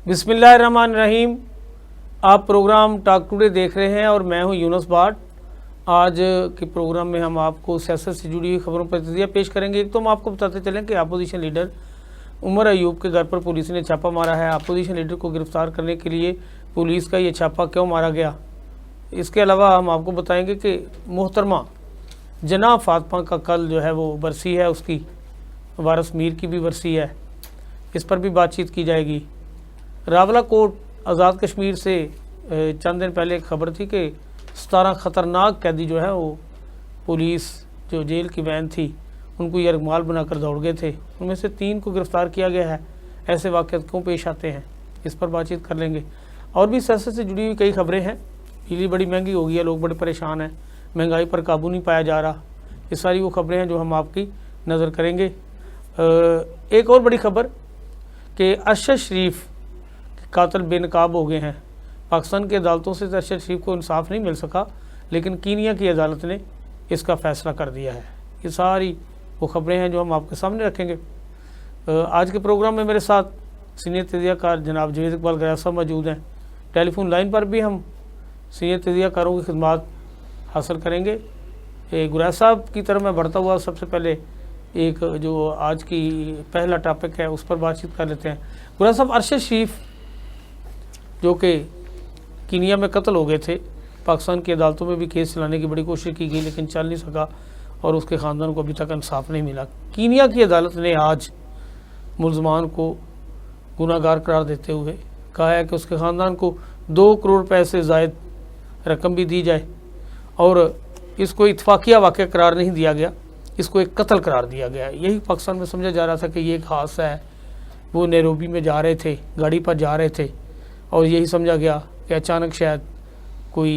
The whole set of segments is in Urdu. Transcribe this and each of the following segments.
بسم اللہ الرحمن الرحیم۔ آپ پروگرام ٹاک ٹوڈے دیکھ رہے ہیں اور میں ہوں یونس بھاٹ۔ آج کے پروگرام میں ہم آپ کو سیاست سے جڑی ہوئی خبروں پر تجزیہ پیش کریں گے۔ ایک تو ہم آپ کو بتاتے چلیں کہ اپوزیشن لیڈر عمر ایوب کے گھر پر پولیس نے چھاپا مارا ہے۔ اپوزیشن لیڈر کو گرفتار کرنے کے لیے پولیس کا یہ چھاپا کیوں مارا گیا، اس کے علاوہ ہم آپ کو بتائیں گے کہ محترمہ جناب فاطمہ کا کل جو ہے وہ برسی ہے، اس کی وارث میر کی بھی برسی ہے، اس پر بھی بات چیت کی جائے گی۔ راولہ کوٹ آزاد کشمیر سے چند دن پہلے ایک خبر تھی کہ 17 خطرناک قیدی جو ہے وہ پولیس جو جیل کی وین تھی ان کو یرغمال بنا کر دوڑ گئے تھے، ان میں سے 3 کو گرفتار کیا گیا ہے۔ ایسے واقعات کیوں پیش آتے ہیں، اس پر بات چیت کر لیں گے۔ اور بھی سیاست سے جڑی ہوئی کئی خبریں ہیں۔ بجلی بڑی مہنگی ہو گئی ہے، لوگ بڑے پریشان ہیں، مہنگائی پر قابو نہیں پایا جا رہا، یہ ساری وہ خبریں ہیں جو ہم آپ کی نظر کریں گے۔ ایک اور بڑی خبر کہ ارشد شریف قاتل بے نقاب ہو گئے ہیں۔ پاکستان کی عدالتوں سے ارشد شریف کو انصاف نہیں مل سکا، لیکن کینیا کی عدالت نے اس کا فیصلہ کر دیا ہے۔ یہ ساری وہ خبریں ہیں جو ہم آپ کے سامنے رکھیں گے۔ آج کے پروگرام میں میرے ساتھ سینئر تجزیہ کار جناب جاوید اقبال گریار صاحب موجود ہیں۔ ٹیلی فون لائن پر بھی ہم سینئر تجزیہ کاروں کی خدمات حاصل کریں گے۔ گریار صاحب کی طرف میں بڑھتا ہوا سب سے پہلے ایک جو آج کی پہلا ٹاپک ہے اس پر بات چیت کر لیتے ہیں۔ گریار صاحب، ارشد شریف جو کہ کینیا میں قتل ہو گئے تھے، پاکستان کی عدالتوں میں بھی کیس چلانے کی بڑی کوشش کی گئی لیکن چل نہیں سکا اور اس کے خاندان کو ابھی تک انصاف نہیں ملا۔ کینیا کی عدالت نے آج ملزمان کو گناہ گار قرار دیتے ہوئے کہا ہے کہ اس کے خاندان کو 2 کروڑ روپے سے زائد رقم بھی دی جائے، اور اس کو اتفاقیہ واقعہ قرار نہیں دیا گیا، اس کو ایک قتل قرار دیا گیا۔ یہی پاکستان میں سمجھا جا رہا تھا کہ یہ ایک حادثہ ہے، وہ نیروبی میں جا رہے تھے، گاڑی پر جا رہے تھے اور یہی سمجھا گیا کہ اچانک شاید کوئی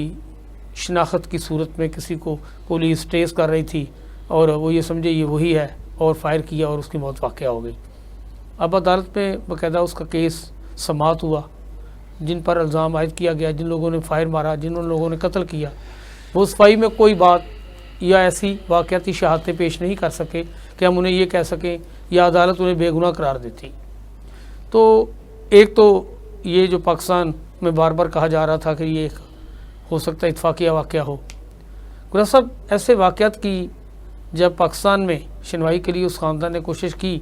شناخت کی صورت میں کسی کو پولیس ٹریس کر رہی تھی اور وہ یہ سمجھے یہ وہی ہے اور فائر کیا اور اس کی موت واقع ہو گئی۔ اب عدالت میں باقاعدہ اس کا کیس سماعت ہوا، جن پر الزام عائد کیا گیا، جن لوگوں نے فائر مارا، جن لوگوں نے قتل کیا، وہ صفائی میں کوئی بات یا ایسی واقعاتی شہادتیں پیش نہیں کر سکے کہ ہم انہیں یہ کہہ سکیں یا عدالت انہیں بے گناہ قرار دیتی۔ تو ایک تو یہ جو پاکستان میں بار بار کہا جا رہا تھا کہ یہ ایک ہو سکتا ہے اتفاقیہ واقعہ ہو۔ گریار صاحب، ایسے واقعات کی جب پاکستان میں شنوائی کے لیے اس خاندان نے کوشش کی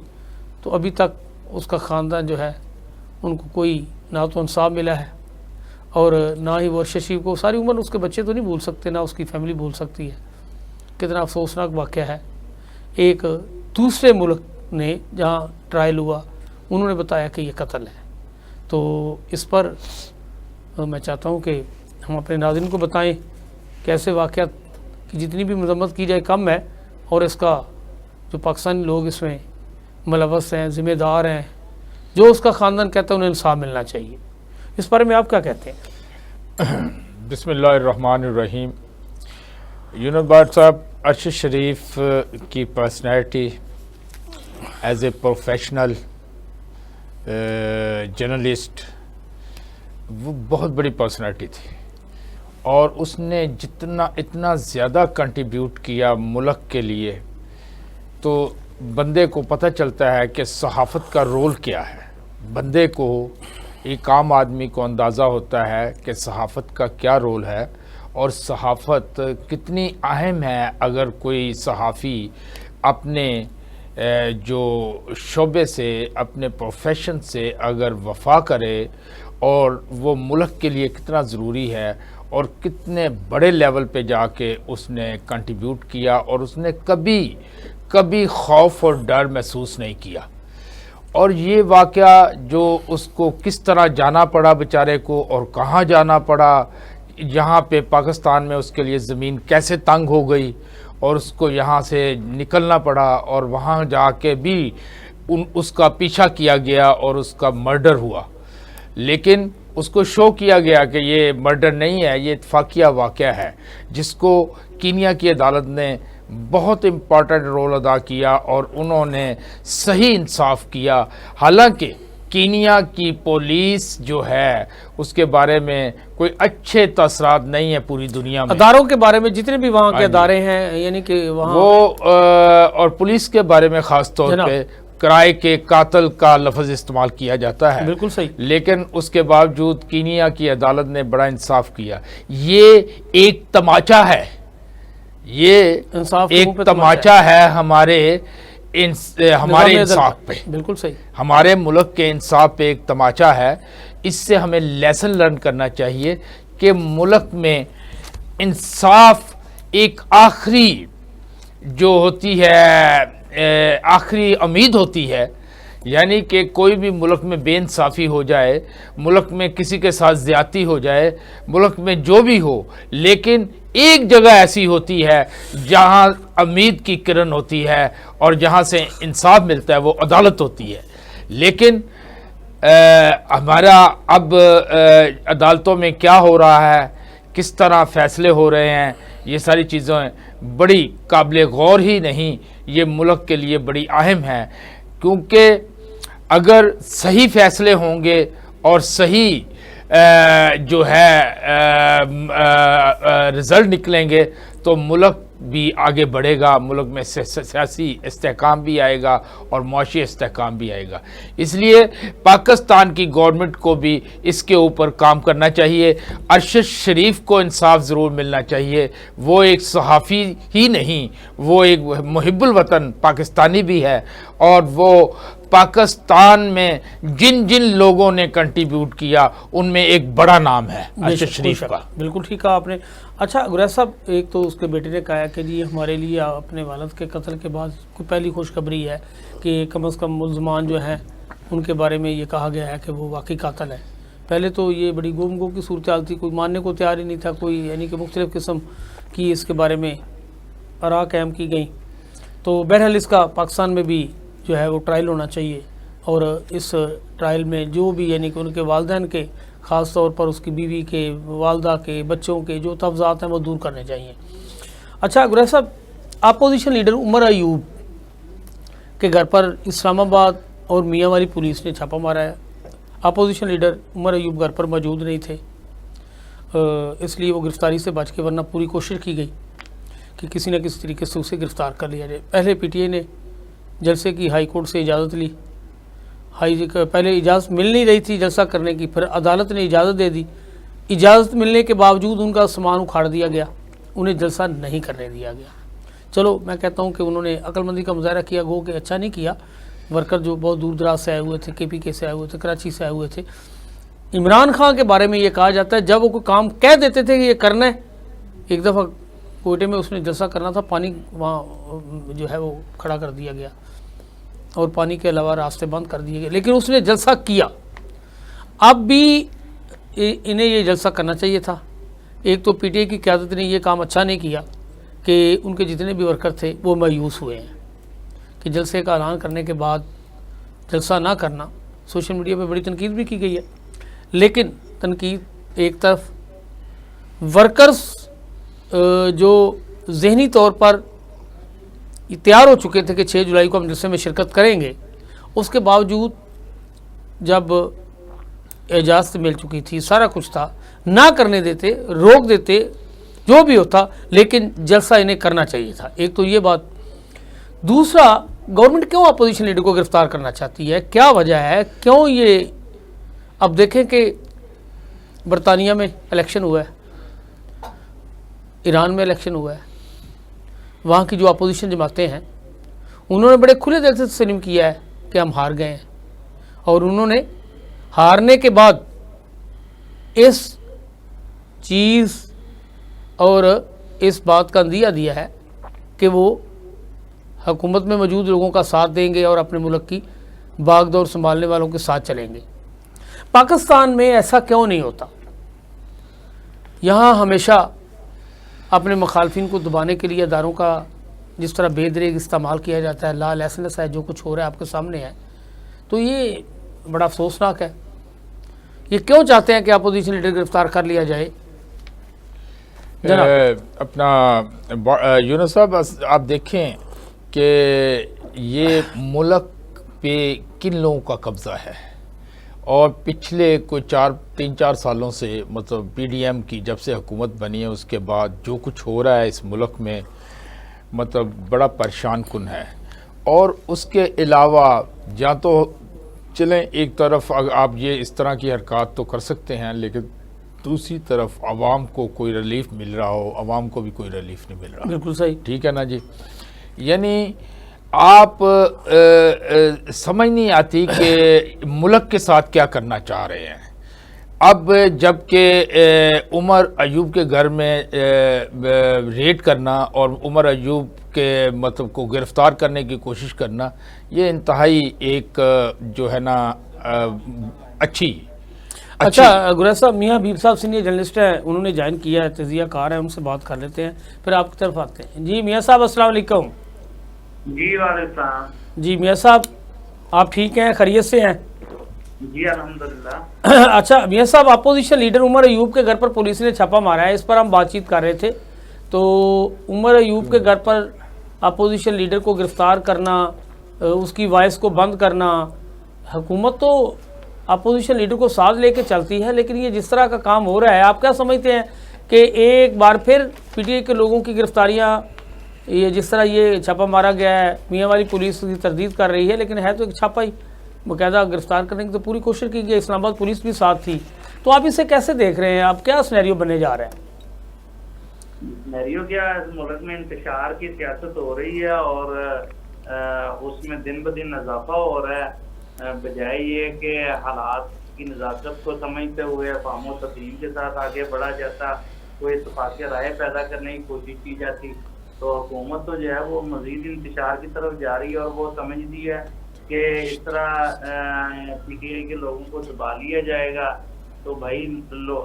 تو ابھی تک اس کا خاندان جو ہے ان کو کوئی نہ تو انصاف ملا ہے اور نہ ہی وہ ارشد شریف کو ساری عمر اس کے بچے تو نہیں بھول سکتے، نہ اس کی فیملی بھول سکتی ہے۔ کتنا افسوسناک واقعہ ہے۔ ایک دوسرے ملک نے جہاں ٹرائل ہوا انہوں نے بتایا کہ یہ قتل ہے۔ تو اس پر میں چاہتا ہوں کہ ہم اپنے ناظرین کو بتائیں کہ ایسے واقعات کی جتنی بھی مذمت کی جائے کم ہے، اور اس کا جو پاکستانی لوگ اس میں ملوث ہیں، ذمہ دار ہیں، جو اس کا خاندان کہتا ہے انہیں انصاف ملنا چاہیے، اس بارے میں آپ کیا کہتے ہیں؟ بسم اللہ الرحمن الرحیم۔ یونس بھاٹ صاحب، ارشد شریف کی personality as a professional journalist وہ بہت بڑی پرسنالٹی تھی، اور اس نے اتنا زیادہ کنٹریبیوٹ کیا ملک کے لیے، تو بندے کو پتہ چلتا ہے کہ صحافت کا رول کیا ہے۔ بندے کو، ایک عام آدمی کو اندازہ ہوتا ہے کہ صحافت کا کیا رول ہے اور صحافت کتنی اہم ہے۔ اگر کوئی صحافی اپنے جو شعبے سے، اپنے پروفیشن سے اگر وفا کرے، اور وہ ملک کے لیے کتنا ضروری ہے، اور کتنے بڑے لیول پہ جا کے اس نے کنٹریبیوٹ کیا، اور اس نے کبھی خوف اور ڈر محسوس نہیں کیا۔ اور یہ واقعہ جو اس کو کس طرح جانا پڑا بیچارے کو، اور کہاں جانا پڑا، یہاں پہ پاکستان میں اس کے لیے زمین کیسے تنگ ہو گئی اور اس کو یہاں سے نکلنا پڑا، اور وہاں جا کے بھی اس کا پیچھا کیا گیا اور اس کا مرڈر ہوا، لیکن اس کو شو کیا گیا کہ یہ مرڈر نہیں ہے، یہ اتفاقیہ واقعہ ہے، جس کو کینیا کی عدالت نے بہت امپورٹنٹ رول ادا کیا اور انہوں نے صحیح انصاف کیا۔ حالانکہ کینیا کی پولیس جو ہے اس کے بارے میں کوئی اچھے تاثرات نہیں ہے پوری دنیا میں، اداروں کے بارے میں جتنے بھی وہاں کے ادارے ہیں، یعنی کہ وہاں وہ اور پولیس کے بارے میں خاص طور پہ کرائے کے قاتل کا لفظ استعمال کیا جاتا ہے. بالکل صحیح. لیکن اس کے باوجود کینیا کی عدالت نے بڑا انصاف کیا. یہ ایک تماچا ہے, یہ انصاف ایک تماچا ہے ہمارے انصاف پہ. بالکل صحیح. ہمارے ملک کے انصاف پہ ایک تماچا ہے. اس سے ہمیں لیسن لرن کرنا چاہیے کہ ملک میں انصاف ایک آخری جو ہوتی ہے, آخری امید ہوتی ہے. یعنی کہ کوئی بھی ملک میں بے انصافی ہو جائے, ملک میں کسی کے ساتھ زیادتی ہو جائے, ملک میں جو بھی ہو, لیکن ایک جگہ ایسی ہوتی ہے جہاں امید کی کرن ہوتی ہے اور جہاں سے انصاف ملتا ہے, وہ عدالت ہوتی ہے. لیکن ہمارا اب عدالتوں میں کیا ہو رہا ہے, کس طرح فیصلے ہو رہے ہیں, یہ ساری چیزیں بڑی قابل غور ہی نہیں, یہ ملک کے لیے بڑی اہم ہیں. کیونکہ اگر صحیح فیصلے ہوں گے اور صحیح جو ہے رزلٹ نکلیں گے تو ملک بھی آگے بڑھے گا, ملک میں سیاسی استحکام بھی آئے گا اور معاشی استحکام بھی آئے گا. اس لیے پاکستان کی گورنمنٹ کو بھی اس کے اوپر کام کرنا چاہیے. ارشد شریف کو انصاف ضرور ملنا چاہیے. وہ ایک صحافی ہی نہیں, وہ ایک محب الوطن پاکستانی بھی ہے, اور وہ پاکستان میں جن جن لوگوں نے کنٹریبیوٹ کیا ان میں ایک بڑا نام ہے ارشد شریف کا. بالکل ٹھیک کہا آپ نے. اچھا گریز صاحب, ایک تو اس کے بیٹے نے کہا کہ جی ہمارے لیے اپنے والد کے قتل کے بعد کوئی پہلی خوشخبری ہے کہ کم از کم ملزمان جو ہیں ان کے بارے میں یہ کہا گیا ہے کہ وہ واقعی قاتل ہے. پہلے تو یہ بڑی گم گو کی صورتحال تھی, کوئی ماننے کو تیار ہی نہیں تھا کوئی, یعنی کہ مختلف قسم کی اس کے بارے میں آراء قائم کی گئیں. تو بہرحال اس کا پاکستان میں بھی جو ہے وہ ٹرائل ہونا چاہیے, اور اس ٹرائل میں جو بھی یعنی کہ ان کے والدین کے, خاص طور پر اس کی بیوی کے, والدہ کے, بچوں کے جو تفضات ہیں وہ دور کرنے چاہیے. اچھا گریز صاحب, اپوزیشن لیڈر عمر ایوب کے گھر پر اسلام آباد اور میاں والی پولیس نے چھاپا مارا ہے. اپوزیشن لیڈر عمر ایوب گھر پر موجود نہیں تھے, اس لیے وہ گرفتاری سے بچ کے, ورنہ پوری کوشش کی گئی کہ کسی نہ کسی طریقے سے اسے گرفتار کر لیا جائے. پہلے پی ٹی آئی نے جلسے کی ہائی کورٹ سے اجازت لی, پہلے اجازت مل نہیں رہی تھی جلسہ کرنے کی, پھر عدالت نے اجازت دے دی. اجازت ملنے کے باوجود ان کا سامان اکھاڑ دیا گیا, انہیں جلسہ نہیں کرنے دیا گیا. چلو میں کہتا ہوں کہ انہوں نے عقل مندی کا مظاہرہ کیا, گو کہ اچھا نہیں کیا. ورکر جو بہت دور دراز سے آئے ہوئے تھے, کے پی کے سے آئے ہوئے تھے, کراچی سے آئے ہوئے تھے. عمران خان کے بارے میں یہ کہا جاتا ہے جب وہ کوئی کام کہہ دیتے تھے کہ یہ کرنا ہے, ایک دفعہ کوئٹے میں اس نے جلسہ کرنا تھا, پانی وہاں جو ہے وہ کھڑا کر دیا گیا اور پانی کے علاوہ راستے بند کر دیے گئے, لیکن اس نے جلسہ کیا. اب بھی انہیں یہ جلسہ کرنا چاہیے تھا. ایک تو پی ٹی آئی کی قیادت نے یہ کام اچھا نہیں کیا کہ ان کے جتنے بھی ورکر تھے وہ مایوس ہوئے ہیں کہ جلسے کا اعلان کرنے کے بعد جلسہ نہ کرنا. سوشل میڈیا پہ بڑی تنقید بھی کی گئی ہے, لیکن تنقید ایک طرف, ورکرز جو ذہنی طور پر تیار ہو چکے تھے کہ 6 جولائی کو ہم جلسے میں شرکت کریں گے, اس کے باوجود جب اجازت مل چکی تھی, سارا کچھ تھا, نہ کرنے دیتے, روک دیتے, جو بھی ہوتا, لیکن جلسہ انہیں کرنا چاہیے تھا. ایک تو یہ بات. دوسرا, گورنمنٹ کیوں اپوزیشن لیڈر کو گرفتار کرنا چاہتی ہے, کیا وجہ ہے, کیوں یہ. اب دیکھیں کہ برطانیہ میں الیکشن ہوا ہے, ایران میں الیکشن ہوا ہے, وہاں کی جو اپوزیشن جماعتیں ہیں انہوں نے بڑے کھلے دل سے تسلیم کیا ہے کہ ہم ہار گئے ہیں, اور انہوں نے ہارنے کے بعد اس چیز اور اس بات کا اندیہ دیا ہے کہ وہ حکومت میں موجود لوگوں کا ساتھ دیں گے اور اپنے ملک کی باغ دور سنبھالنے والوں کے ساتھ چلیں گے. پاکستان میں ایسا کیوں نہیں ہوتا؟ یہاں ہمیشہ اپنے مخالفین کو دبانے کے لیے اداروں کا جس طرح بے دریغ استعمال کیا جاتا ہے, لا لائسنس ہے, جو کچھ ہو رہا ہے آپ کے سامنے ہے, تو یہ بڑا افسوسناک ہے. یہ کیوں چاہتے ہیں کہ اپوزیشن لیڈر گرفتار کر لیا جائے؟ اپنا یونس صاحب, آپ دیکھیں کہ یہ ملک پہ کن لوگوں کا قبضہ ہے, اور پچھلے کوئی 3-4 سالوں سے, مطلب پی ڈی ایم کی جب سے حکومت بنی ہے اس کے بعد جو کچھ ہو رہا ہے اس ملک میں, مطلب بڑا پریشان کن ہے. اور اس کے علاوہ یا تو چلیں ایک طرف آپ یہ اس طرح کی حرکات تو کر سکتے ہیں، لیکن دوسری طرف عوام کو کوئی ریلیف مل رہا ہو، عوام کو بھی کوئی ریلیف نہیں مل رہا. بالکل صحیح. ٹھیک ہے نا جی. یعنی آپ سمجھ نہیں آتی کہ ملک کے ساتھ کیا کرنا چاہ رہے ہیں. اب جب کہ عمر ایوب کے گھر میں ریڈ کرنا اور عمر ایوب کے مطلب کو گرفتار کرنے کی کوشش کرنا، یہ انتہائی ایک جو ہے نا اچھی. اچھا گریز صاحب، میاں حبیب صاحب سینئر جرنلسٹ ہیں، انہوں نے جوائن کیا ہے، تجزیہ کار ہے، ان سے بات کر لیتے ہیں پھر آپ کی طرف آتے ہیں. جی میاں صاحب السلام علیکم. جی وعلیکم السلام. جی میاں صاحب آپ ٹھیک ہیں، خیریت سے ہیں؟ جی الحمدللہ. اچھا میاں صاحب، اپوزیشن لیڈر عمر ایوب کے گھر پر پولیس نے چھاپا مارا ہے، اس پر ہم بات چیت کر رہے تھے. تو عمر ایوب کے گھر پر اپوزیشن لیڈر کو گرفتار کرنا، اس کی وائس کو بند کرنا، حکومت تو اپوزیشن لیڈر کو ساتھ لے کے چلتی ہے، لیکن یہ جس طرح کا کام ہو رہا ہے، آپ کیا سمجھتے ہیں کہ ایک بار پھر پی ٹی آئی کے لوگوں کی گرفتاریاں، یہ جس طرح یہ چھاپا مارا گیا ہے، میاں والی پولیس کی تردید کر رہی ہے، لیکن ہے تو ایک چھاپا ہی، باقاعدہ گرفتار کرنے کی تو پوری کوشش کی گئی، اسلام آباد پولیس بھی ساتھ تھی. تو آپ اسے کیسے دیکھ رہے ہیں؟ آپ کیا سینیریو بننے جا رہے ہیں؟ سینیریو کیا، ملک میں انتشار کی سیاست ہو رہی ہے اور اس میں دن بدن اضافہ ہو رہا ہے، بجائے یہ کہ حالات کی نزاکت کو سمجھتے ہوئے فہم و تفہیم کے ساتھ آگے بڑھا جاتا، کوئی اتفاقی رائے پیدا کرنے کی کوشش کی جاتی. تو حکومت تو جو ہے وہ مزید انتشار کی طرف جا رہی ہے اور وہ سمجھتی ہے کہ اس طرح پی ٹی آئی کے لوگوں کو دبا لیا جائے گا. تو بھائی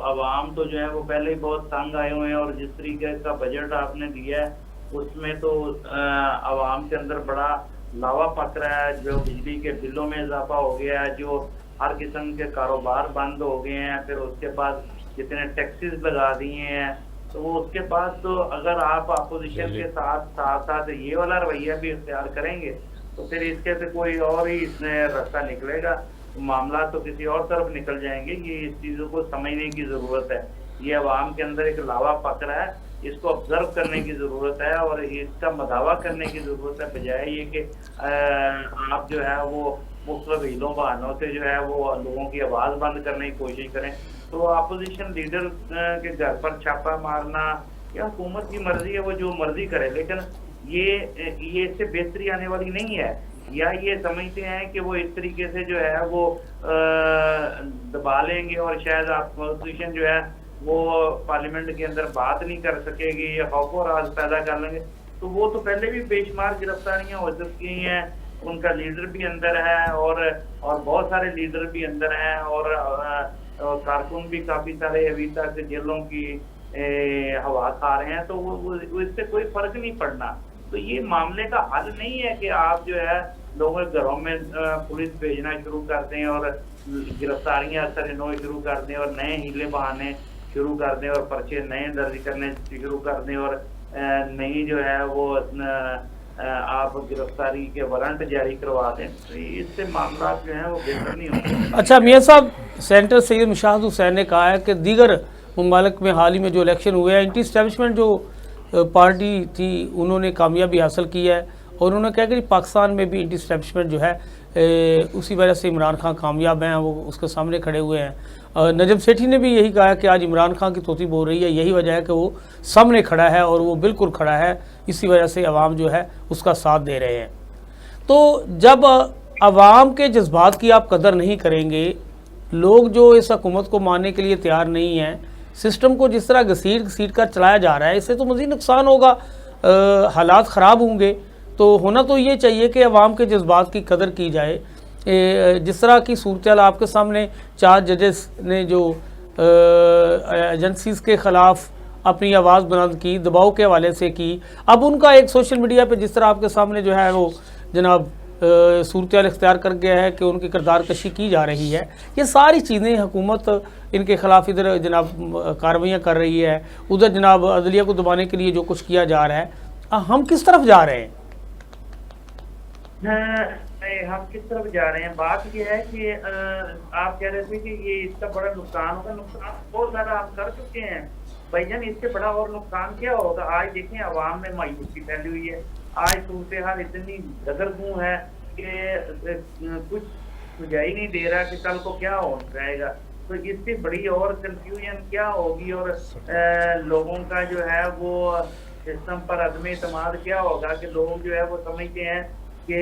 عوام تو جو ہے وہ پہلے ہی بہت تنگ آئے ہوئے ہیں، اور جس طریقے کا بجٹ آپ نے دیا ہے اس میں تو عوام کے اندر بڑا لاوا پک رہا ہے. جو بجلی کے بلوں میں اضافہ ہو گیا ہے، جو ہر قسم کے کاروبار بند ہو گئے ہیں، پھر اس کے بعد جتنے ٹیکسز لگا دیے ہیں، تو وہ اس کے بعد تو اگر آپ اپوزیشن کے ساتھ ساتھ یہ والا رویہ بھی اختیار کریں گے تو پھر اس کے سے کوئی اور ہی اس میں راستہ نکلے گا، معاملات تو کسی اور طرف نکل جائیں گے. یہ اس چیزوں کو سمجھنے کی ضرورت ہے. یہ عوام کے اندر ایک لاوا پک رہا ہے، اس کو آبزرو کرنے کی ضرورت ہے اور اس کا مداوع کرنے کی ضرورت ہے، بجائے یہ کہ آپ جو ہے وہ مختلف ہیلوں بہانوں سے جو ہے وہ لوگوں کی آواز بند کرنے کی کوشش کریں. تو اپوزیشن لیڈر کے گھر پر چھاپا مارنا یا حکومت کی مرضی ہے، وہ جو مرضی کرے، لیکن یہ اس سے بہتری آنے والی نہیں ہے. یا یہ سمجھتے ہیں کہ وہ اس طریقے سے جو ہے وہ دبا لیں گے اور شاید اپوزیشن جو ہے وہ پارلیمنٹ کے اندر بات نہیں کر سکے گی یا خوف و راز پیدا کر لیں گے. تو وہ تو پہلے بھی بے شمار گرفتاریاں ہو چکی ہیں، ان کا لیڈر بھی اندر ہے اور بہت سارے لیڈر بھی اندر ہیں اور کارکن بھی کافی سارے ابھی تک جیلوں کی ہوا کھا رہے ہیں. تو وہ اس سے کوئی فرق نہیں پڑنا. تو یہ معاملے کا حل نہیں ہے کہ آپ جو ہے لوگوں کے گھروں میں پولیس بھیجنا شروع کر دیں اور گرفتاریاں اثر نو شروع کر دیں اور نئے ہیلے بہانے شروع کر دیں اور پرچے نئے درج کرنے شروع کر دیں اور نئی جو ہے وہ آپ گرفتاری کے وارنٹ جاری کروا دیں. تو اس سے معاملات جو ہیں وہ بہتر نہیں ہوں. اچھا میاں صاحب، سینیٹر سید مشاہد حسین نے کہا ہے کہ دیگر ممالک میں حال ہی میں جو الیکشن ہوئے ہیں، اینٹی اسٹیبلشمنٹ جو پارٹی تھی انہوں نے کامیابی حاصل کی ہے، اور انہوں نے کہا کہ پاکستان میں بھی اینٹی اسٹیبلشمنٹ جو ہے اسی وجہ سے عمران خان کامیاب ہیں، وہ اس کے سامنے کھڑے ہوئے ہیں. نجم سیٹھی نے بھی یہی کہا ہے کہ آج عمران خان کی توتی بول رہی ہے، یہی وجہ ہے کہ وہ سامنے کھڑا ہے اور وہ بالکل کھڑا ہے، اسی وجہ سے عوام جو ہے اس کا ساتھ دے رہے ہیں. تو جب عوام کے جذبات کی آپ قدر نہیں کریں گے، لوگ جو اس حکومت کو ماننے کے لیے تیار نہیں ہیں، سسٹم کو جس طرح گھسیٹ کر چلایا جا رہا ہے، اس سے تو مزید نقصان ہوگا، حالات خراب ہوں گے. تو ہونا تو یہ چاہیے کہ عوام کے جذبات کی قدر کی جائے. جس طرح کی صورتحال آپ کے سامنے 4 ججز نے جو ایجنسیز کے خلاف اپنی آواز بلند کی، دباؤ کے حوالے سے کی، اب ان کا ایک سوشل میڈیا پہ جس طرح آپ کے سامنے جو ہے وہ جناب صورتحال اختیار کر گیا ہے کہ ان کی کردار کشی کی جا رہی ہے. یہ ساری چیزیں حکومت ان کے خلاف ادھر جناب کارروائیاں کر رہی ہے، ادھر جناب عدلیہ کو دبانے کے لیے جو کچھ کیا جا رہا ہے، ہم کس طرف جا رہے ہیں؟ ہم کس طرف جا رہے ہیں؟ بات یہ ہے کہ آپ کہہ رہے تھے کہ یہ اس کا بڑا نقصان ہوگا. نقصان بہت زیادہ آپ کر چکے ہیں بھائی جان، اس سے بڑا اور نقصان کیا ہوگا؟ آج دیکھیں عوام میں مایوسی پھیلی ہوئی ہے، آج صورتحال اتنی دگرگوں ہے کہ کچھ سجائی نہیں دے رہا کہ کل کو کیا ہو جائے گا. تو اس سے بڑی اور کنفیوژن کیا ہوگی اور لوگوں کا جو ہے وہ سسٹم پر عدم اعتماد کیا ہوگا کہ لوگ جو ہے وہ سمجھتے ہیں کہ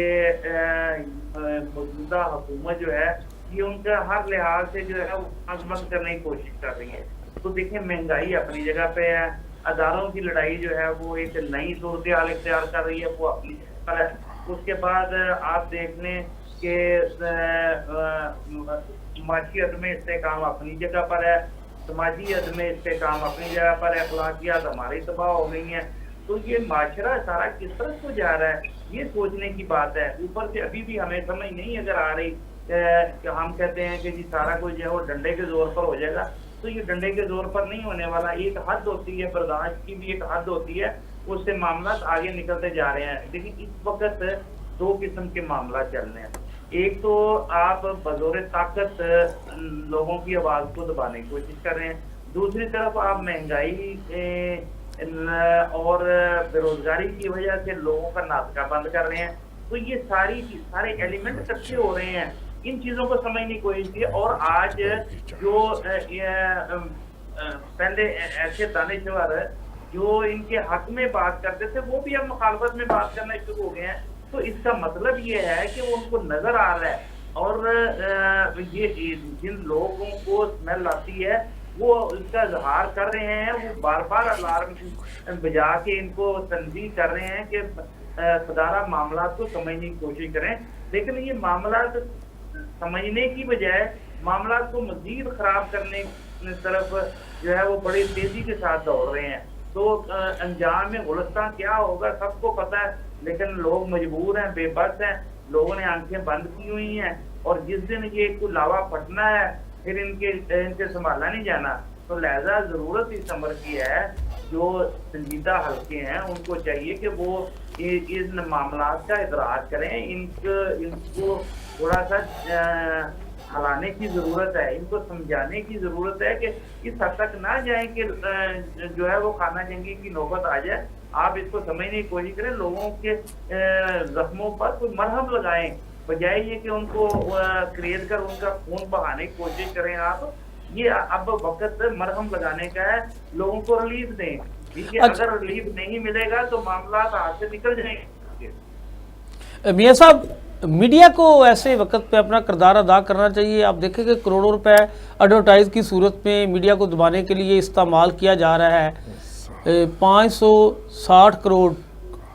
موجودہ حکومت جو ہے یہ ان کا ہر لحاظ سے جو ہے وہ مذمت کرنے کی کوشش کر رہی ہے. تو دیکھیں مہنگائی اپنی جگہ پہ ہے, اداروں کی لڑائی جو ہے وہ ایک نئی صورتحال اختیار کر رہی ہے, وہ اپنی جگہ پر ہے. اس کے بعد آپ دیکھ لیں کہ معاشی عدم استحکام اپنی جگہ پر ہے, سماجی عدم استحکام اپنی جگہ پر ہے, اخلاقیات ہماری تباہ ہو گئی ہیں. تو یہ معاشرہ سارا کس طرح کو جا رہا ہے یہ سوچنے کی بات ہے. اوپر سے ابھی بھی ہمیں سمجھ نہیں اگر آ رہی کہ ہم کہتے ہیں کہ جی سارا کچھ جو ہے وہ ڈنڈے کے زور پر ہو جائے گا, تو یہ ڈنڈے کے زور پر نہیں ہونے والا. ایک حد ہوتی ہے, برداشت کی بھی ایک حد ہوتی ہے, اس سے معاملات آگے نکلتے جا رہے ہیں. لیکن اس وقت دو قسم کے معاملات چل رہے ہیں. ایک تو آپ بزور طاقت لوگوں کی آواز کو دبانے کی کوشش کر رہے ہیں, دوسری طرف آپ مہنگائی اور بے روزگاری کی وجہ سے لوگوں کا ناطقہ بند کر رہے ہیں. تو یہ سارے ایلیمنٹ اکٹھے ہو رہے ہیں. ان چیزوں کو سمجھنے کی کوشش کی. اور آج جو پہلے ایسے دانشور جو ان کے حق میں بات کرتے تھے وہ بھی اب مخالفت میں بات کرنا شروع ہو گئے ہیں. تو اس کا مطلب یہ ہے کہ وہ ان کو نظر آ رہا ہے, اور یہ جن لوگوں کو اسمیل آتی ہے وہ اس کا اظہار کر رہے ہیں, وہ بار بار الارم بجا کے ان کو تنبیہ کر رہے ہیں کہ خدارہ معاملات کو سمجھنے کی کوشش کریں. لیکن یہ معاملات سمجھنے کی بجائے معاملات کو مزید خراب کرنے کی طرف جو ہے وہ بڑی تیزی کے ساتھ دوڑ رہے ہیں. تو انجام میں گلستان کیا ہوگا سب کو پتہ ہے, لیکن لوگ مجبور ہیں, بے بس ہیں, لوگوں نے آنکھیں بند کی ہوئی ہیں. اور جس دن یہ کوئی لاوا پھٹنا ہے پھر ان کے سنبھالا نہیں جانا. تو لہذا ضرورت اس امر کی ہے, جو سنجیدہ حلقے ہیں ان کو چاہیے کہ وہ ان معاملات کا ادراک کریں. ان کو تھوڑا سا ہلانے کی ضرورت ہے, ان کو سمجھانے کی ضرورت ہے کہ اس حد تک نہ جائیں کہ جو ہے وہ خانہ جنگی کی نوبت آ جائے. آپ اس کو سمجھنے کی کوشش کریں, لوگوں کے زخموں پر کوئی مرہم لگائیں, بجائے یہ کہ ان کو کریٹ کر ان کا خون بہانے کی کوشش کریں. آپ یہ اب وقت مرہم لگانے کا ہے, لوگوں کو ریلیف دیں. ٹھیک ہے, اگر ریلیف نہیں ملے گا تو معاملات ہاتھ سے نکل جائیں گے. میاں صاحب, میڈیا کو ایسے وقت پہ اپنا کردار ادا کرنا چاہیے. آپ دیکھیں کہ کروڑوں روپے ایڈورٹائز کی صورت میں میڈیا کو دبانے کے لیے استعمال کیا جا رہا ہے. 560 کروڑ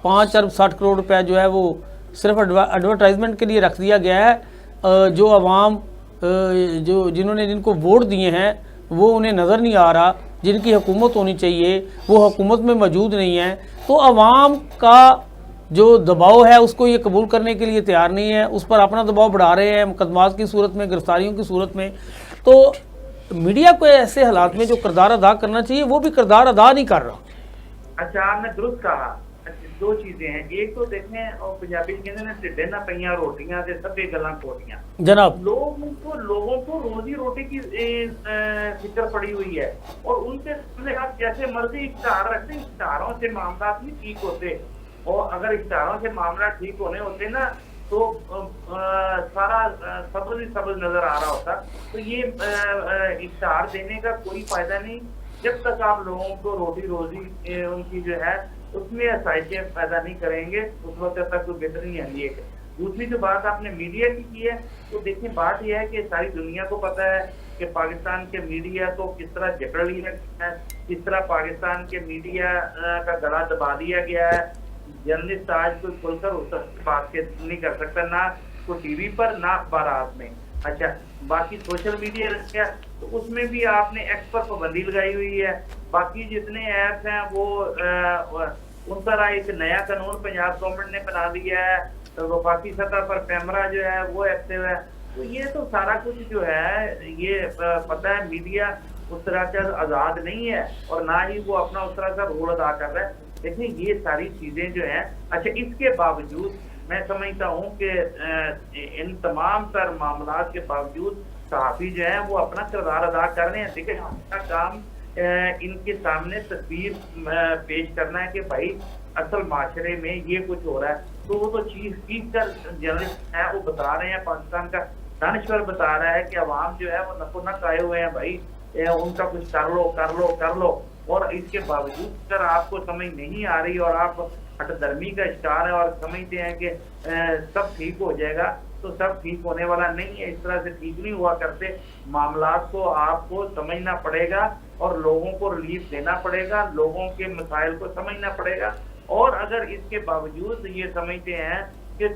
5 ارب 60 کروڑ روپے جو ہے وہ صرف ایڈورٹائزمنٹ کے لیے رکھ دیا گیا ہے. جو عوام جنہوں نے جن کو ووٹ دیے ہیں وہ انہیں نظر نہیں آ رہا, جن کی حکومت ہونی چاہیے وہ حکومت میں موجود نہیں ہے. تو عوام کا جو دباؤ ہے اس کو یہ قبول کرنے کے لیے تیار نہیں ہے, اس پر اپنا دباؤ بڑھا رہے ہیں مقدمات کی صورت میں, گرفتاریوں کی صورت میں. تو میڈیا کو ایسے حالات میں جو کردار ادا کرنا چاہیے وہ بھی کردار ادا نہیں کر رہا. اچھا, آپ نے درست کہا. دو چیزیں ہیں. ایک تو دیکھیں, اور پنجابی کہتے ہیں ٹھڈے نہ پئیاں روٹیاں سے سبے گلاں کھوٹیاں. جناب, لوگوں کو روزی روٹی کی فکر پڑی ہوئی ہے, اور ان کے سامنے آپ جیسے مرضی اشتہار رکھتے ہیں, اشتہاروں سے معاملات نہیں ٹھیک ہوتے. اور اگر اشتہاروں سے معاملات ٹھیک ہونے ہوتے نا تو سارا سبز ہی سبز نظر آ رہا ہوتا. تو یہ اشتہار دینے کا کوئی فائدہ نہیں جب تک آپ لوگوں کو روزی ان کی جو ہے اس میں آسائشیں پیدا نہیں کریں گے, اس وقت تک کوئی بہتر نہیں ہے. دوسری جو بات آپ نے میڈیا کی ہے, تو دیکھیں بات یہ ہے کہ ساری دنیا کو پتہ ہے کہ پاکستان کے میڈیا کو کس طرح جکڑ لیا گیا ہے, کس طرح پاکستان کے میڈیا کا گلا دبا دیا گیا ہے. جرنلسٹ آج کوئی کھل کر اس بات نہیں کر سکتا, نہ کوئی ٹی وی پر نہ اخبارات میں. اچھا, باقی سوشل میڈیا کیا, تو اس میں بھی آپ نے ایکس پر پابندی لگائی ہوئی ہے. باقی جتنے ایپس ہیں وہ ان پر ایک نیا قانون پنجاب گورنمنٹ نے بنا دیا ہے, وفاقی سطح پر پیمرا جو ہے وہ ایکٹیو ہے. تو یہ تو سارا کچھ جو ہے یہ پتہ ہے میڈیا اس طرح سے آزاد نہیں ہے, اور نہ ہی وہ اپنا اس طرح کا رول ادا کر رہا ہے. دیکھیں یہ ساری چیزیں جو ہیں, اچھا اس کے باوجود میں سمجھتا ہوں کہ ان تمام تر معاملات کے باوجود صحافی جو ہیں وہ اپنا کردار ادا کر رہے ہیں. دیکھیں ہمارا کام ان کے سامنے تصویر پیش کرنا ہے کہ بھائی اصل معاشرے میں یہ کچھ ہو رہا ہے. تو وہ تو چیف جرنلسٹ ہیں, وہ بتا رہے ہیں, پاکستان کا دانشور بتا رہا ہے کہ عوام جو ہے وہ نفو نک آئے ہوئے ہیں بھائی, ان کا کچھ کر لو کر لو کر لو. اور اس کے باوجود اگر آپ کو سمجھ نہیں آ رہی اور آپ ہٹ درمی کا شکار ہے اور سمجھتے ہیں کہ سب ٹھیک ہو جائے گا, تو سب ٹھیک ہونے والا نہیں ہے. اس طرح سے ٹھیک نہیں ہوا کرتے. معاملات کو آپ کو سمجھنا پڑے گا اور لوگوں کو ریلیف دینا پڑے گا, لوگوں کے مسائل کو سمجھنا پڑے گا. اور اگر اس کے باوجود یہ سمجھتے ہیں کہ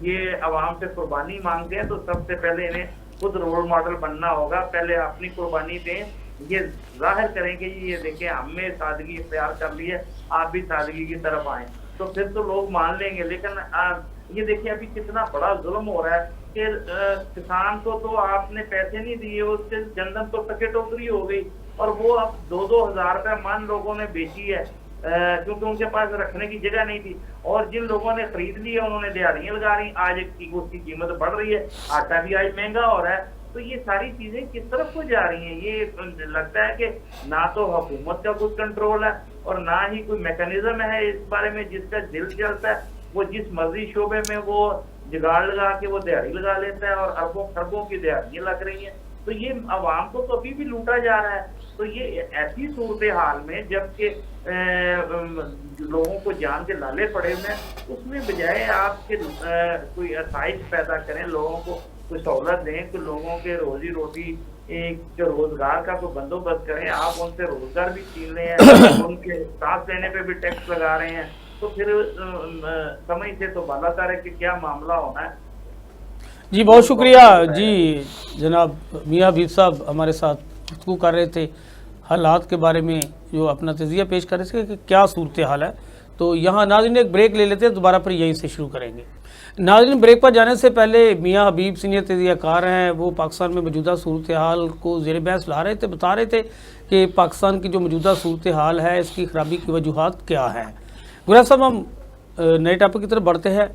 یہ عوام سے قربانی مانگتے ہیں, تو سب سے پہلے انہیں خود رول ماڈل بننا ہوگا. پہلے اپنی قربانی دیں, یہ ظاہر کریں کہ یہ دیکھیں ہم نے سادگی اختیار کر لی ہے, آپ بھی سادگی کی طرف آئیں, تو پھر تو لوگ مان لیں گے. لیکن یہ دیکھیں ابھی کتنا بڑا ظلم ہو رہا ہے کہ کسان کو تو آپ نے پیسے نہیں دیے, اس سے جندن تو ٹکے ٹوکری ہو گئی, اور وہ اب 2,000 روپے من لوگوں نے بیچی ہے کیونکہ ان کے پاس رکھنے کی جگہ نہیں تھی. اور جن لوگوں نے خرید لی ہے انہوں نے دہاڑیاں لگا رہی, آج اس کی قیمت بڑھ رہی ہے, آٹا بھی آج مہنگا ہو رہا ہے. تو یہ ساری چیزیں کس طرف کو جا رہی ہیں؟ یہ لگتا ہے کہ نہ تو حکومت کا کوئی کنٹرول ہے اور نہ ہی کوئی میکانزم ہے اس بارے میں. جس کا دل چلتا ہے وہ جس مرضی شعبے میں وہ جگاڑ لگا کے وہ دہاڑی لگا لیتا ہے, اور اربوں خربوں کی دہاڑیاں لگ رہی ہیں. تو یہ عوام کو تو ابھی بھی لوٹا جا رہا ہے. تو یہ ایسی صورتحال میں جبکہ لوگوں کو جان کے لالے پڑے ہوئے ہیں, اس میں بجائے آپ کے کوئی آسائش پیدا کریں, لوگوں کو کوئی سہولت دیں کہ لوگوں کے روزی روٹی جو روزگار کا کوئی بندوبست کریں. آپ ان سے روزگار بھی چھین رہے ہیں, ان کے ساتھ لینے پہ بھی ٹیکس لگا رہے ہیں. تو پھر سمجھ سے تو بالا تر ہے کہ کیا معاملہ ہونا ہے. جی بہت شکریہ. جی جناب میاں حبیب صاحب ہمارے ساتھ گفتگو کر رہے تھے, حالات کے بارے میں جو اپنا تجزیہ پیش کر رہے تھے کہ کیا صورتحال ہے. تو یہاں ناظرین ایک بریک لے لیتے ہیں, دوبارہ پھر یہیں سے شروع کریں گے. ناظرین بریک پر جانے سے پہلے میاں حبیب سینئر تجزیہ کار ہیں, وہ پاکستان میں موجودہ صورتحال کو زیر بحث لا رہے تھے, بتا رہے تھے کہ پاکستان کی جو موجودہ صورتحال ہے اس کی خرابی کی وجوہات کیا ہیں. گرا صاحب ہم نئے ٹاپک کی طرف بڑھتے ہیں.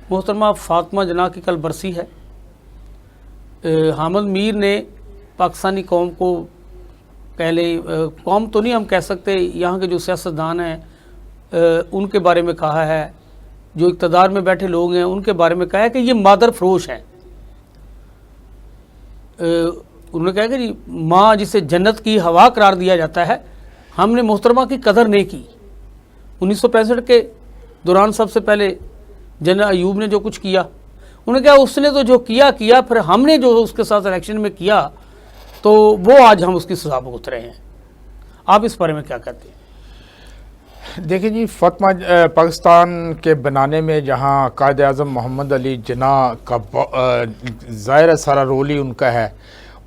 محترمہ فاطمہ جناح کی کل برسی ہے. حامد میر نے پاکستانی قوم کو پہلے, قوم تو نہیں ہم کہہ سکتے, یہاں کے جو سیاستدان ہیں ان کے بارے میں کہا ہے, جو اقتدار میں بیٹھے لوگ ہیں ان کے بارے میں کہا ہے کہ یہ مادر فروش ہیں. انہوں نے کہا کہ جی ماں جسے جنت کی ہوا قرار دیا جاتا ہے, ہم نے محترمہ کی قدر نہیں کی. 1965 کے دوران سب سے پہلے جنرل ایوب نے جو کچھ کیا, انہوں نے کہا اس نے تو جو کیا, پھر ہم نے جو اس کے ساتھ الیکشن میں کیا تو وہ آج ہم اس کی سزا بھگت رہے ہیں. آپ اس بارے میں کیا کہتے ہیں؟ دیکھیں جی, فاطمہ پاکستان کے بنانے میں جہاں قائد اعظم محمد علی جناح کا ظاہر سارا رول ہی ان کا ہے,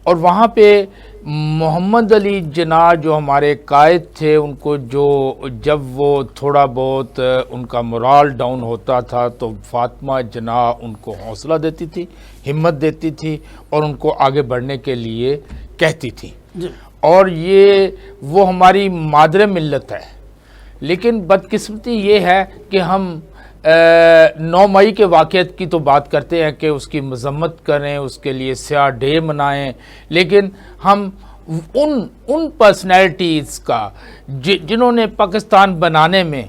اور وہاں پہ محمد علی جناح جو ہمارے قائد تھے, ان کو جب وہ تھوڑا بہت ان کا مورال ڈاؤن ہوتا تھا تو فاطمہ جناح ان کو حوصلہ دیتی تھی, ہمت دیتی تھی, اور ان کو آگے بڑھنے کے لیے کہتی تھی. اور یہ وہ ہماری مادر ملت ہے. لیکن بدقسمتی یہ ہے کہ ہم 9 مئی کے واقعات کی تو بات کرتے ہیں کہ اس کی مذمت کریں, اس کے لیے سیاہ ڈے منائیں, لیکن ہم ان پرسنالٹیز کا جنہوں نے پاکستان بنانے میں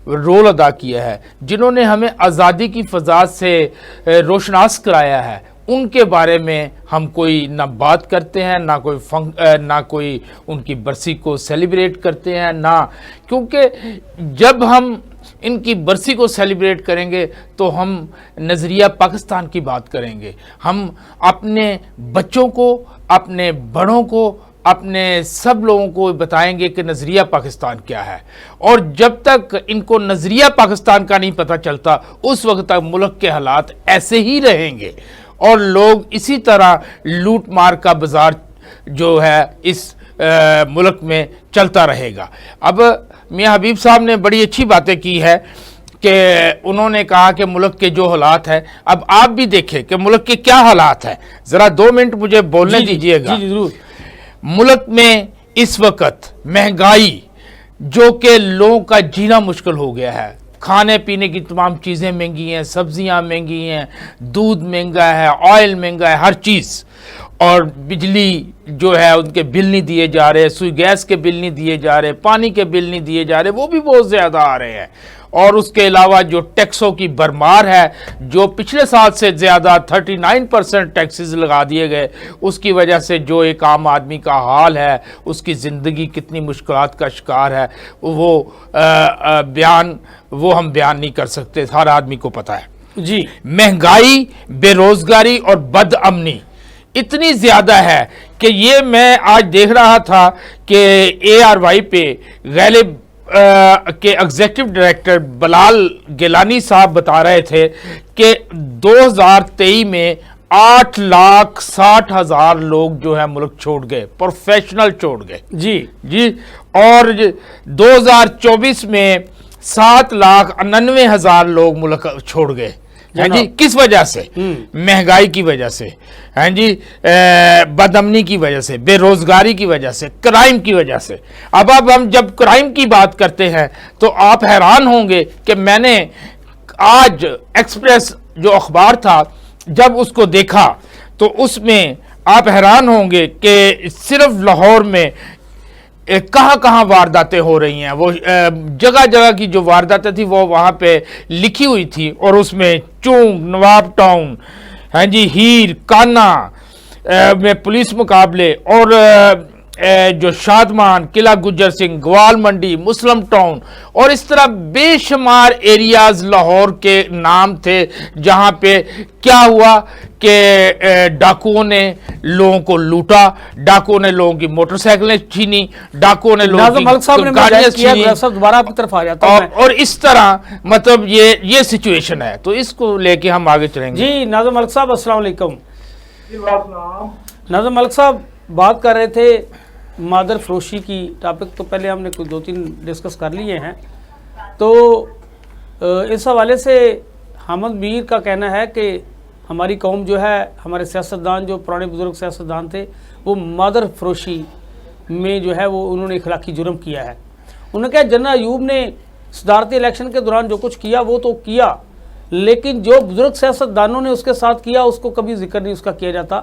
رول ادا کیا ہے, جنہوں نے ہمیں آزادی کی فضا سے روشناس کرایا ہے, ان کے بارے میں ہم کوئی نہ بات کرتے ہیں, نہ کوئی ان کی برسی کو سیلیبریٹ کرتے ہیں, نہ کیونکہ جب ہم ان کی برسی کو سیلیبریٹ کریں گے تو ہم نظریہ پاکستان کی بات کریں گے. ہم اپنے بچوں کو, اپنے بڑوں کو, اپنے سب لوگوں کو بتائیں گے کہ نظریہ پاکستان کیا ہے. اور جب تک ان کو نظریہ پاکستان کا نہیں پتہ چلتا, اس وقت تک ملک کے حالات ایسے ہی رہیں گے, اور لوگ اسی طرح لوٹ مار کا بازار جو ہے اس ملک میں چلتا رہے گا. اب میاں حبیب صاحب نے بڑی اچھی باتیں کی ہے کہ انہوں نے کہا کہ ملک کے جو حالات ہیں, اب آپ بھی دیکھیں کہ ملک کے کیا حالات ہیں. ذرا 2 منٹ مجھے بولنے دیجئے گا. جی ضرور. ملک میں اس وقت مہنگائی جو کہ لوگوں کا جینا مشکل ہو گیا ہے, کھانے پینے کی تمام چیزیں مہنگی ہیں, سبزیاں مہنگی ہیں, دودھ مہنگا ہے, آئل مہنگا ہے, ہر چیز. اور بجلی جو ہے ان کے بل نہیں دیے جا رہے, سوئی گیس کے بل نہیں دیے جا رہے, پانی کے بل نہیں دیے جا رہے, وہ بھی بہت زیادہ آ رہے ہیں. اور اس کے علاوہ جو ٹیکسوں کی بھرمار ہے, جو پچھلے سال سے زیادہ 39% ٹیکسز لگا دیے گئے, اس کی وجہ سے جو ایک عام آدمی کا حال ہے, اس کی زندگی کتنی مشکلات کا شکار ہے, وہ ہم بیان نہیں کر سکتے, ہر آدمی کو پتہ ہے. جی. مہنگائی, بے روزگاری اور بد امنی اتنی زیادہ ہے کہ یہ میں آج دیکھ رہا تھا کہ ARY پہ غالب کے ایگزیکٹو ڈائریکٹر بلال گیلانی صاحب بتا رہے تھے کہ 2023 میں 8,60,000 لوگ جو ہے ملک چھوڑ گئے, پروفیشنل چھوڑ گئے. جی. اور 2024 میں 7,99,000 لوگ ملک چھوڑ گئے. ہاں جی, کس وجہ سے؟ مہنگائی کی وجہ سے, ہاں جی, بد امنی کی وجہ سے, بے روزگاری کی وجہ سے, کرائم کی وجہ سے. اب ہم جب کرائم کی بات کرتے ہیں تو آپ حیران ہوں گے کہ میں نے آج ایکسپریس جو اخبار تھا جب اس کو دیکھا تو اس میں آپ حیران ہوں گے کہ صرف لاہور میں کہاں کہاں وارداتیں ہو رہی ہیں. وہ جگہ جگہ کی جو وارداتیں تھیں وہ وہاں پہ لکھی ہوئی تھی, اور اس میں چونگ, نواب ٹاؤن, ہاں جی, ہیر, کانا میں پولیس مقابلے, اور جو شادمان, قلعہ گجر سنگھ, گوال منڈی, مسلم ٹاؤن, اور اس طرح بے شمار ایریاز لاہور کے نام تھے جہاں پہ کیا ہوا کہ ڈاکوؤں نے لوگوں کو لوٹا, ڈاکوؤں نے لوگوں کی موٹر سائیکلیں چھینی, ڈاکوؤں نے لوگوں کی گاڑیاں چھینی, دوبارہ آپ کی طرف آ جاتا ہوں. اور اس طرح مطلب یہ سچویشن ہے. تو اس کو لے کے ہم آگے چلیں گے. جی ناظم ملک صاحب السلام علیکم. ناظم ملک صاحب بات کر رہے تھے مادر فروشی کی ٹاپک, تو پہلے ہم نے کوئی 2-3 ڈسکس کر لیے ہیں. تو اس حوالے سے حامد میر کا کہنا ہے کہ ہماری قوم جو ہے, ہمارے سیاستدان جو پرانے بزرگ سیاستدان تھے, وہ مادر فروشی میں جو ہے وہ انہوں نے اخلاقی جرم کیا ہے. انہوں نے کہا جنرل ایوب نے صدارتی الیکشن کے دوران جو کچھ کیا وہ تو کیا, لیکن جو بزرگ سیاستدانوں نے اس کے ساتھ کیا اس کو کبھی ذکر نہیں اس کا کیا جاتا.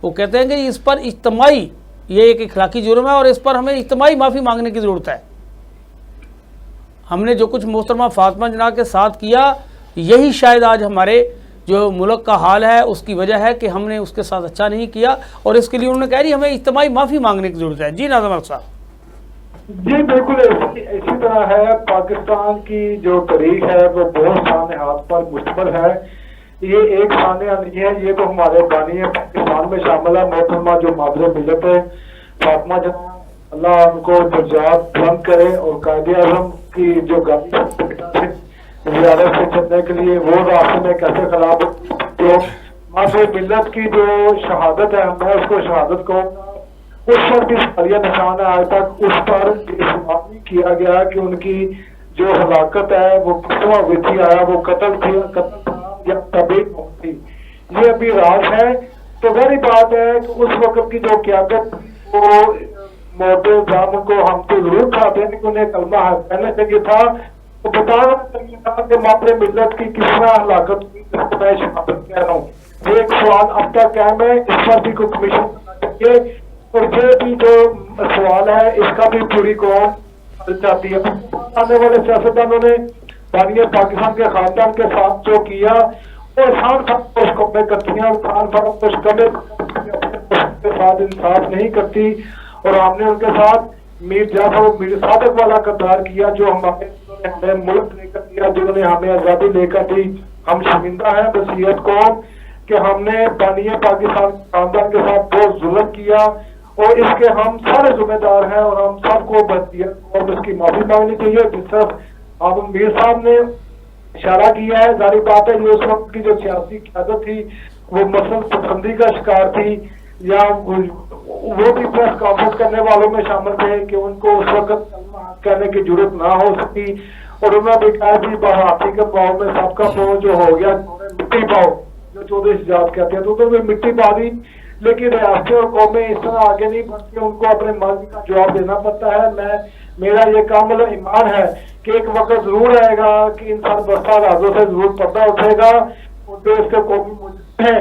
وہ کہتے ہیں کہ اس پر اجتماعی, یہ ایک اخلاقی جرم ہے اور اس پر ہمیں اجتماعی معافی مانگنے کی ضرورت ہے. ہم نے جو کچھ محترمہ فاطمہ جناح کے ساتھ کیا, یہی شاید آج ہمارے جو ملک کا حال ہے اس کی وجہ ہے کہ ہم نے اس کے ساتھ اچھا نہیں کیا, اور اس کے لیے انہوں نے کہا جی ہمیں اجتماعی معافی مانگنے کی ضرورت ہے. جی ناظم ملک صاحب. جی بالکل اسی طرح ہے. پاکستان کی جو تاریخ ہے وہ بہت سانحات پر مشتمل ہے. یہ ایک سانحہ نہیں ہے, یہ تو ہمارے بانی پاکستان میں شامل ہے. محترمہ جو مادر ملت ہے فاطمہ جناح, اللہ ان کو درجات بلند کرے, اور قائد اعظم کی جو گاڑی زیارت سے چلنے کے لیے وہ راستے میں کیسے خراب, جو مادر ملت کی جو شہادت ہے میں اس کو شہادت کہوں گا, اس پر بھی سالیہ نشان ہے. آج تک اس پر استعمال نہیں کیا گیا کہ ان کی جو ہلاکت ہے وہ کتنا وتھی آیا, وہ قتل تھا یا طبیعت تھی, یہ ابھی راز ہے. تو وہی بات ہے کہ اس وقت کی جو قیادت وہ موٹے ظالم کو ہم تو ضرور کھاتے ہیں کہ انہیں کلمہ کہنے سے یہ تھا, تو بتانا چاہیے تھا کہ مادر ملت کی کس طرح ہلاکت ہوئی, جس کو میں شہادت کہہ رہا ہوں. یہ ایک سوال اب تک قائم ہے, اس پر بھی کوئی کمیشن کرنا چاہیے, اور یہ بھی جو سوال ہے اس کا بھی پوری قوم چاہتی ہے. آنے والے سیاستدانوں نے بانی پاکستان کے خاندان کے ساتھ جو کیا وہ خان فرق اس کو میں کرتی ہیں, اور خان فرق اس کبھی کے ساتھ انصاف نہیں کرتی. اور ہم نے ان کے ساتھ میر جعفر میر صادق والا کردار کیا جو ہمیں ملک لے کر دیا, جنہوں نے ہمیں آزادی لے کر دی. ہم شرمندہ ہیں بصیرت قوم کہ ہم نے بانی پاکستان خاندان کے ساتھ بہت ظلم کیا, اور اس کے ہم سارے ذمہ دار ہیں, اور ہم سب کو بصیرت اور اس کی معافی مانگنی چاہیے. جس طرف عالم میر صاحب نے اشارہ کیا ہے, ظاہر بات ہے جو اس وقت کی جو سیاسی قیادت تھی وہ مسلم پسندی کا شکار تھی, یا وہ بھی پریس کانفرنس کرنے والوں میں شامل تھے کہ ان کو اس وقت کہنے کی ضرورت نہ ہو سکی, اور انہوں نے بھی کہا کہ ہاتھی کے پاؤں میں سب کا پاؤں جو ہو گیا مٹی پاؤ, جو 14 شجاعت کہتے ہیں, تو انہوں نے مٹی پا دی. لیکن ریاستیں اور قومیں اس طرح آگے نہیں بڑھتی, ان کو اپنے ماضی کا جواب دینا پڑتا ہے. میرا یہ کامل ایمان ہے کہ ایک وقت ضرور آئے گا کہ ان سربستہ رازوں سے ضرور پردہ اٹھے گا, اور جو اس کے قومی مجرم ہیں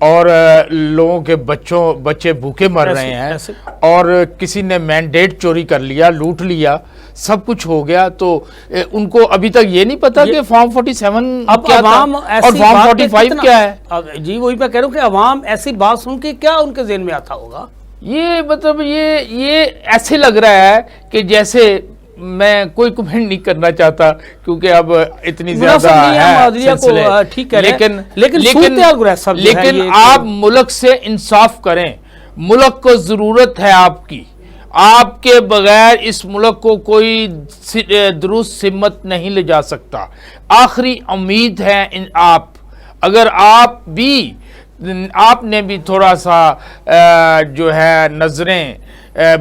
اور لوگوں کے بچے بھوکے مر رہے ہیں اور کسی نے مینڈیٹ چوری کر لیا, لوٹ لیا, سب کچھ ہو گیا, تو ان کو ابھی تک یہ نہیں پتا کہ فارم 47 کیا تھا اور فارم 45 کیا ہے. جی وہی میں کہہ رہا ہوں کہ عوام ایسی بات سن کے کیا ان کے ذہن میں آتا ہوگا؟ یہ مطلب یہ ایسے لگ رہا ہے کہ جیسے, میں کوئی کمنٹ نہیں کرنا چاہتا کیونکہ اب اتنی زیادہ ہے, لیکن آپ ملک سے انصاف کریں. ملک کو ضرورت ہے آپ کی, آپ کے بغیر اس ملک کو کوئی درست سمت نہیں لے جا سکتا. آخری امید ہے آپ, اگر آپ نے بھی تھوڑا سا جو ہے نظریں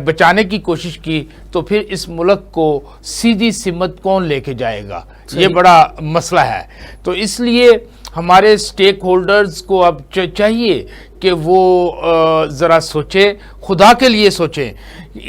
بچانے کی کوشش کی تو پھر اس ملک کو سیدھی سمت کون لے کے جائے گا, یہ بڑا مسئلہ ہے. تو اس لیے ہمارے سٹیک ہولڈرز کو اب چاہیے کہ وہ ذرا سوچیں, خدا کے لیے سوچیں.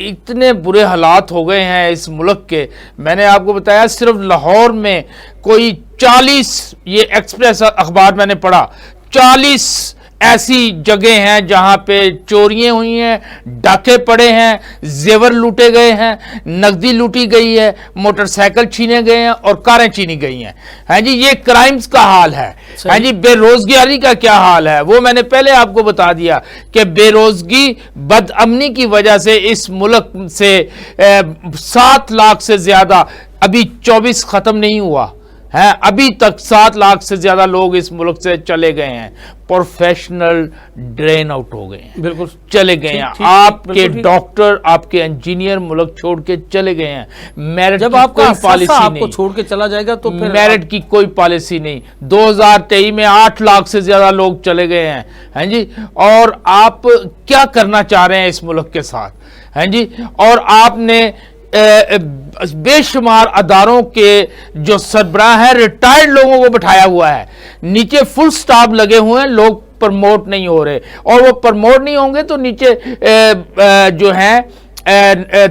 اتنے برے حالات ہو گئے ہیں اس ملک کے. میں نے آپ کو بتایا صرف لاہور میں کوئی 40, یہ ایکسپریس اخبار میں نے پڑھا, 40 ایسی جگہ ہیں جہاں پہ چوریاں ہوئی ہیں, ڈاکے پڑے ہیں, زیور لوٹے گئے ہیں, نقدی لوٹی گئی ہے, موٹر سائیکل چھینے گئے ہیں اور کاریں چھینی گئی ہیں. ہاں جی, یہ کرائمز کا حال ہے. ہاں جی, بے روزگاری کا کیا حال ہے وہ میں نے پہلے آپ کو بتا دیا کہ بے روزگاری بد امنی کی وجہ سے اس ملک سے 7 لاکھ سے زیادہ, ابھی 24 ختم نہیں ہوا ہے, ابھی تک 7 لاکھ سے زیادہ لوگ اس ملک سے چلے گئے ہیں. پروفیشنل ڈرین آؤٹ ہو گئے ہیں, بالکل چلے گئے ہیں. آپ کے ڈاکٹر, آپ کے انجینئر ملک چھوڑ کے چلے گئے ہیں. میرٹ جب آپ کا پالیسی آپ کو چھوڑ کے چلا جائے گا تو پھر میرٹ کی کوئی پالیسی نہیں. 2023 میں 8 لاکھ سے زیادہ لوگ چلے گئے ہیں. ہاں جی, اور آپ کیا کرنا چاہ رہے ہیں اس ملک کے ساتھ؟ ہاں جی, اور آپ نے بے شمار اداروں کے جو سربراہ ہیں ریٹائرڈ لوگوں کو بٹھایا ہوا ہے, نیچے فل سٹاف لگے ہوئے ہیں, لوگ پرموٹ نہیں ہو رہے, اور وہ پرموٹ نہیں ہوں گے تو نیچے جو ہیں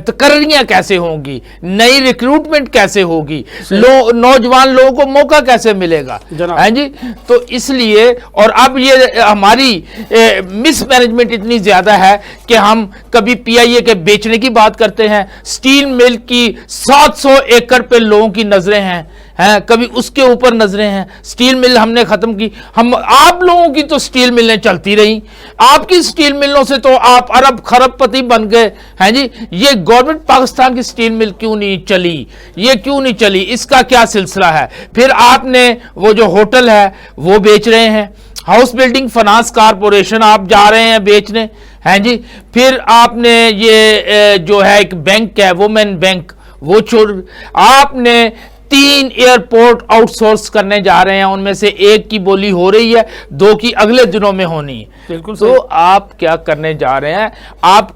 تقرریاں کیسے ہوں گی, نئی ریکروٹمنٹ کیسے ہوگی, نوجوان لوگوں کو موقع کیسے ملے گا؟ ہاں جی, تو اس لیے, اور اب یہ ہماری مس مینجمنٹ اتنی زیادہ ہے کہ ہم کبھی پی آئی اے کے بیچنے کی بات کرتے ہیں, سٹیل مل کی 700 ایکڑ پہ لوگوں کی نظریں ہیں, کبھی اس کے اوپر نظریں ہیں. سٹیل مل ہم نے ختم کی, آپ لوگوں کی تو سٹیل ملیں چلتی رہیں, آپ کی سٹیل ملوں سے تو آپ ارب خرب پتی بن گئے. ہیں جی, یہ گورنمنٹ پاکستان کی سٹیل مل کیوں نہیں چلی, یہ کیوں نہیں چلی, اس کا کیا سلسلہ ہے؟ پھر آپ نے وہ جو ہوٹل ہے وہ بیچ رہے ہیں, ہاؤس بلڈنگ فنانس کارپوریشن آپ جا رہے ہیں بیچنے. ہیں جی, پھر آپ نے یہ جو ہے ایک بینک ہے وومن بینک, وہ چھوڑ, آپ نے 3 ایئرپورٹ آؤٹ سورس کرنے جا رہے ہیں, ان میں سے 1 کی بولی ہو رہی ہے, 2 کی اگلے دنوں میں ہونی ہے. بالکل. تو آپ کیا کرنے جا رہے ہیں؟ آپ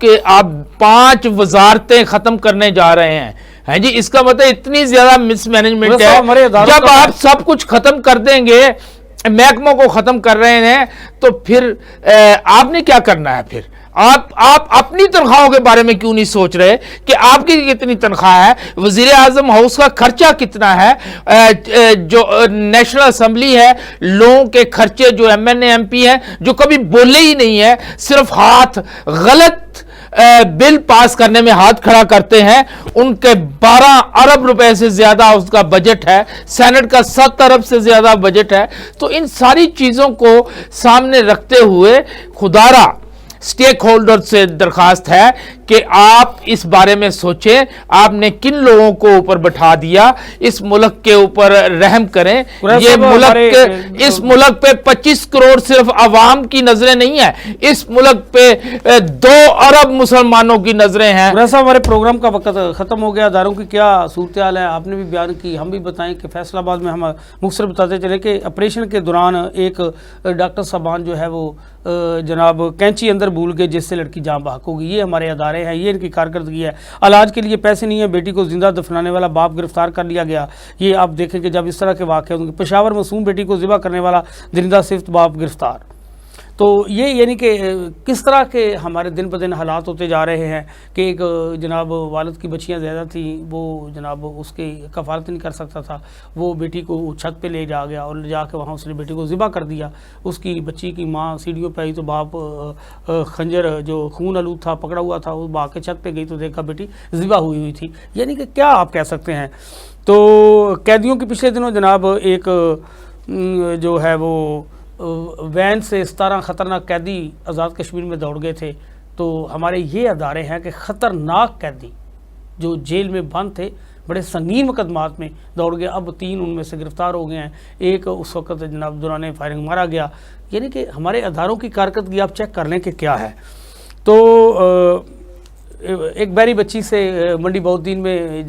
5 وزارتیں ختم کرنے جا رہے ہیں. ہیں جی, اس کا مطلب اتنی زیادہ مس مینجمنٹ ہے. جب آپ سب کچھ ختم کر دیں گے, محکموں کو ختم کر رہے ہیں, تو پھر آپ نے کیا کرنا ہے؟ پھر آپ اپنی تنخواہوں کے بارے میں کیوں نہیں سوچ رہے کہ آپ کی کتنی تنخواہ ہے, وزیر اعظم ہاؤس کا خرچہ کتنا ہے, جو نیشنل اسمبلی ہے, لوگوں کے خرچے جو M N A M P ہیں جو کبھی بولے ہی نہیں ہیں, صرف ہاتھ غلط بل پاس کرنے میں ہاتھ کھڑا کرتے ہیں, ان کے 12 ارب روپے سے زیادہ اس کا بجٹ ہے, سینٹ کا 7 ارب سے زیادہ بجٹ ہے. تو ان ساری چیزوں کو سامنے رکھتے ہوئے خدارا سٹیک ہولڈر سے درخواست ہے کہ آپ اس بارے میں سوچیں, آپ نے کن لوگوں کو اوپر بٹھا دیا, اس ملک کے اوپر رحم کریں. یہ ملک, اس ملک پہ 25 کروڑ صرف عوام کی نظریں نہیں ہیں, اس ملک پہ 2 ارب مسلمانوں کی نظریں ہیں. ہمارے پروگرام کا وقت ختم ہو گیا. اداروں کی کیا صورتحال ہے آپ نے بھی بیان کی, ہم بھی بتائیں کہ فیصل آباد میں ہم مختصر بتاتے چلے کہ آپریشن کے دوران ایک ڈاکٹر صاحبان جو ہے وہ جناب کینچی اندر بھول گئے, جس سے لڑکی جان بحق ہو گئی. یہ ہمارے ادارے ہیں, یہ ان کی کارکردگی ہے. علاج کے لیے پیسے نہیں ہیں, بیٹی کو زندہ دفنانے والا باپ گرفتار کر لیا گیا. یہ آپ دیکھیں کہ جب اس طرح کے واقعے ہوں گے. پشاور معصوم بیٹی کو ذبح کرنے والا درندہ صفت باپ گرفتار. تو یہ یعنی کہ کس طرح کے ہمارے دن بہ دن حالات ہوتے جا رہے ہیں کہ ایک جناب والد کی بچیاں زیادہ تھیں، وہ جناب اس کی کفالت نہیں کر سکتا تھا، وہ بیٹی کو چھت پہ لے جا گیا اور لے جا کے وہاں اس نے بیٹی کو ذبح کر دیا. اس کی بچی کی ماں سیڑھیوں پہ آئی تو باپ خنجر جو خون آلود تھا پکڑا ہوا تھا، وہ با کے چھت پہ گئی تو دیکھا بیٹی ذبح ہوئی تھی. یعنی کہ کیا آپ کہہ سکتے ہیں. تو قیدیوں کے پچھلے دنوں جناب ایک جو ہے وہ وین سے 17 خطرناک قیدی آزاد کشمیر میں دوڑ گئے تھے. تو ہمارے یہ ادارے ہیں کہ خطرناک قیدی جو جیل میں بند تھے بڑے سنگین مقدمات میں دوڑ گئے. اب 3 ان میں سے گرفتار ہو گئے ہیں، ایک اس وقت جناب دوران فائرنگ مارا گیا. یعنی کہ ہمارے اداروں کی کارکردگی آپ چیک کر لیں کہ کیا ہے. تو ایک بحری بچی سے منڈی بہودین میں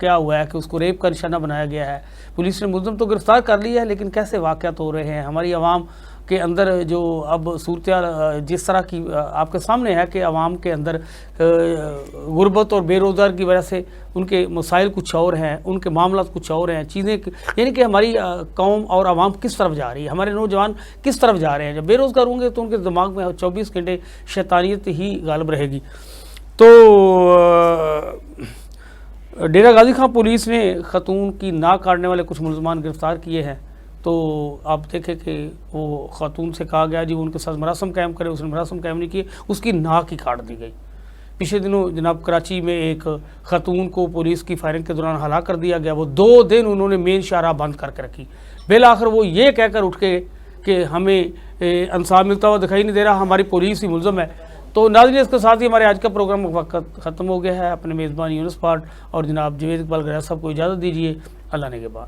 کیا ہوا ہے کہ اس کو ریپ کا نشانہ بنایا گیا ہے. پولیس نے ملزم تو گرفتار کر لیا ہے، لیکن کیسے واقعات ہو رہے ہیں ہماری عوام کے اندر. جو اب صورتحال جس طرح کی آپ کے سامنے ہے کہ عوام کے اندر غربت اور بے روزگار کی وجہ سے ان کے مسائل کچھ اور ہیں، ان کے معاملات کچھ اور ہیں، چیزیں یعنی کہ ہماری قوم اور عوام کس طرف جا رہی ہے، ہمارے نوجوان کس طرف جا رہے ہیں. جب بے روزگار ہوں گے تو ان کے دماغ میں 24 گھنٹے شیطانیت ہی غالب رہے گی. تو ڈیرہ غازی خان پولیس نے خاتون کی ناک کاٹنے والے کچھ ملزمان گرفتار کیے ہیں. تو آپ دیکھیں کہ وہ خاتون سے کہا گیا جی وہ ان کے ساتھ مراسم قائم کرے، اس نے مراسم قائم نہیں کیے، اس کی ناک ہی کاٹ دی گئی. پچھلے دنوں جناب کراچی میں ایک خاتون کو پولیس کی فائرنگ کے دوران ہلاک کر دیا گیا. وہ 2 دن انہوں نے مین شاہراہ بند کر کے رکھی. بالآخر وہ یہ کہہ کر اٹھ کے کہ ہمیں انصاف ملتا ہوا دکھائی نہیں دے رہا، ہماری پولیس ہی ملزم ہے. تو ناظرین اس کے ساتھ ہی ہمارے آج کا پروگرام وقت ختم ہو گیا ہے. اپنے میزبان یونس پارٹ اور جناب جوید اقبال گریا صاحب کو اجازت دیجیے. اللہ نے کے بعد.